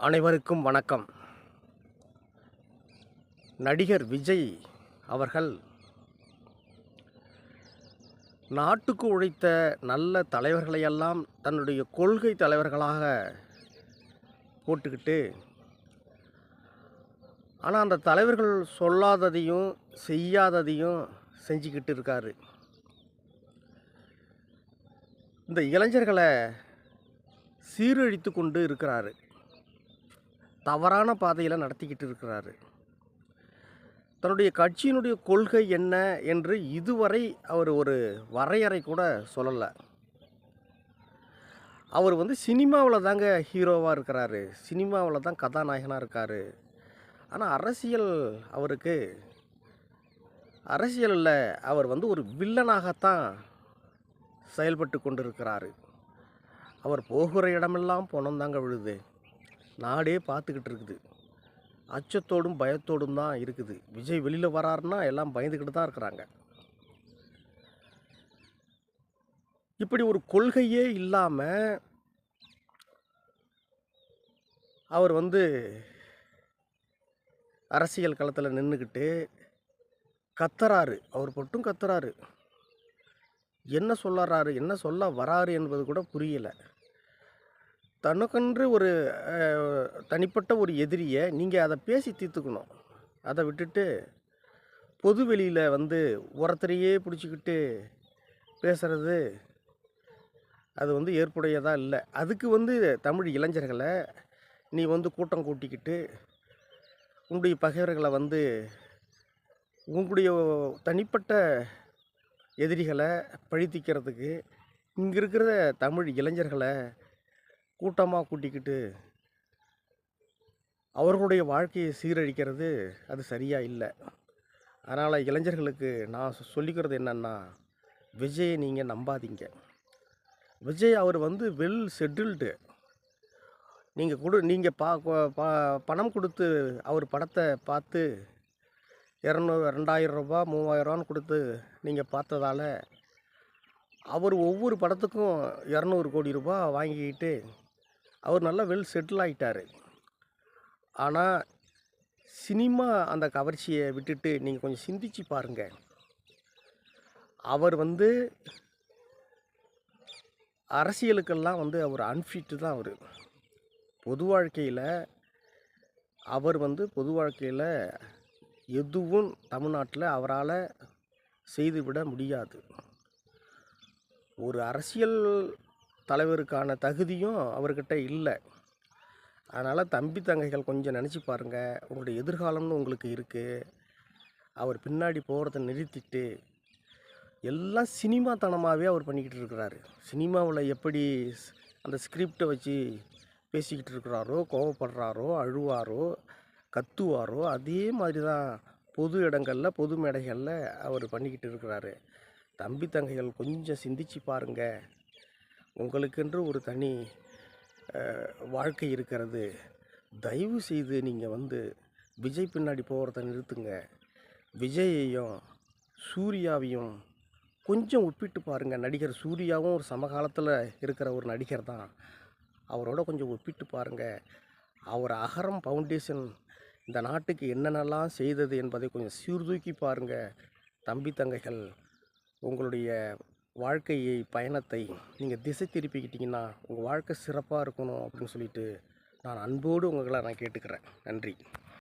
அனைவருக்கும் வணக்கம். நடிகர் விஜய் அவர்கள் நாட்டுக்கு உழைத்த நல்ல தலைவர்களையெல்லாம் தன்னுடைய கொள்கை தலைவர்களாக போட்டுக்கிட்டு, ஆனால் அந்த தலைவர்கள் சொல்லாததையும் செய்யாததையும் செஞ்சுக்கிட்டு இருக்காரு. இந்த இளைஞர்களை சீரழித்து கொண்டு இருக்கிறாரு. தவறான பாதையில் நடத்திக்கிட்டு இருக்கிறாரு. தன்னுடைய கட்சியினுடைய கொள்கை என்ன என்று இதுவரை அவர் ஒரு வரையறை கூட சொல்லலை. அவர் சினிமாவில் தாங்க ஹீரோவாக இருக்கிறாரு, சினிமாவில் தான் கதாநாயகனாக இருக்கார். ஆனால் அரசியலில் அவர் ஒரு வில்லனாகத்தான் செயல்பட்டு கொண்டு இருக்கிறாரு. அவர் போகிற இடமெல்லாம் பணம் தாங்க விழுது. நாடே பார்த்துக்கிட்டு இருக்குது. அச்சத்தோடும் பயத்தோடும் தான் இருக்குது. விஜய் வெளியில் வராருன்னா எல்லாம் பயந்துக்கிட்டு தான் இருக்கிறாங்க. இப்படி ஒரு கொள்கையே இல்லாமல் அவர் அரசியல் களத்தில் நின்றுக்கிட்டு கத்துறாரு. அவர் மட்டும் கத்துறாரு. என்ன சொல்லறாரு, என்ன சொல்ல வராரு என்பது கூட புரியலை. தனக்கென்று ஒரு தனிப்பட்ட ஒரு எதிரியை நீங்கள் அதை பேசி தீர்த்துக்கணும். அதை விட்டுட்டு பொது வெளியில் ஒருத்தரையே பிடிச்சிக்கிட்டு பேசுகிறது அது ஏற்புடையதாக இல்லை. அதுக்கு தமிழ் இளைஞர்களை நீ கூட்டம் கூட்டிக்கிட்டு உங்களுடைய பகைவர்களை உங்களுடைய தனிப்பட்ட எதிரிகளை பழித்திக்கிறதுக்கு இங்கே இருக்கிற தமிழ் இளைஞர்களை கூட்டமாக கூட்டிக்கிட்டு அவர்களுடைய வாழ்க்கையை சீரழிக்கிறது அது சரியாக இல்லை. அதனால் இளைஞர்களுக்கு நான் சொல்லிக்கிறது என்னென்னா, விஜயை நீங்கள் நம்பாதீங்க. விஜய் அவர் வெல் செட்டில்டு. நீங்கள் பணம் கொடுத்து அவர் படத்தை பார்த்து 2000 ரூபா 3000 கொடுத்து நீங்கள் பார்த்ததால அவர் ஒவ்வொரு படத்துக்கும் 200 கோடி ரூபா வாங்கிக்கிட்டு அவர் நல்லா வெல் செட்டில் ஆகிட்டார். ஆனால் சினிமா அந்த கவர்ச்சியை விட்டுட்டு நீங்கள் கொஞ்சம் சிந்திச்சு பாருங்கள். அவர் அரசியலுக்கெல்லாம் அவர் அன்ஃபிட்டு தான். அவர் பொது வாழ்க்கையில் பொது வாழ்க்கையில் எதுவும் தமிழ்நாட்டில் அவரால் செய்துவிட முடியாது. ஒரு அரசியல் தலைவருக்கான தகுதியும் அவர்கிட்ட இல்லை. அதனால் தம்பி தங்கைகள் கொஞ்சம் நினச்சி பாருங்கள். உங்களுடைய எதிர்காலம்னு உங்களுக்கு இருக்குது. அவர் பின்னாடி போகிறத நிறுத்திட்டு எல்லாம் சினிமாத்தனமாகவே அவர் பண்ணிக்கிட்டு இருக்கிறாரு. சினிமாவில் எப்படி அந்த ஸ்கிரிப்டை வச்சு பேசிக்கிட்டு இருக்கிறாரோ, கோவப்படுறாரோ, அழுவாரோ, கத்துவாரோ, அதே மாதிரி தான் பொது இடங்களில் பொது மேடைகளில் அவர் பண்ணிக்கிட்டு இருக்கிறாரு. தம்பி தங்கைகள் கொஞ்சம் சிந்திச்சு பாருங்கள். உங்களுக்கென்று ஒரு தனி வாழ்க்கை இருக்கிறது. தயவு செய்து நீங்கள் விஜய் பின்னாடி போகிறத நிறுத்துங்க. விஜயையும் சூர்யாவையும் கொஞ்சம் ஒப்பிட்டு பாருங்கள். நடிகர் சூர்யாவும் ஒரு சமகாலத்தில் இருக்கிற ஒரு நடிகர் தான். அவரோட கொஞ்சம் ஒப்பிட்டு பாருங்கள். அவர் அகரம் ஃபவுண்டேஷன் இந்த நாட்டுக்கு என்னென்னலாம் செய்தது என்பதை கொஞ்சம் சீர்தூக்கி பாருங்கள். தம்பி தங்கைகள், உங்களுடைய வாழ்க்கையை பயணத்தை நீங்கள் திசை திருப்பிக்கிட்டிங்கன்னா உங்கள் வாழ்க்கை சிறப்பாக இருக்கணும் அப்படின்னு சொல்லிட்டு நான் அன்போடு உங்களை நான் கேட்டுக்கிறேன். நன்றி.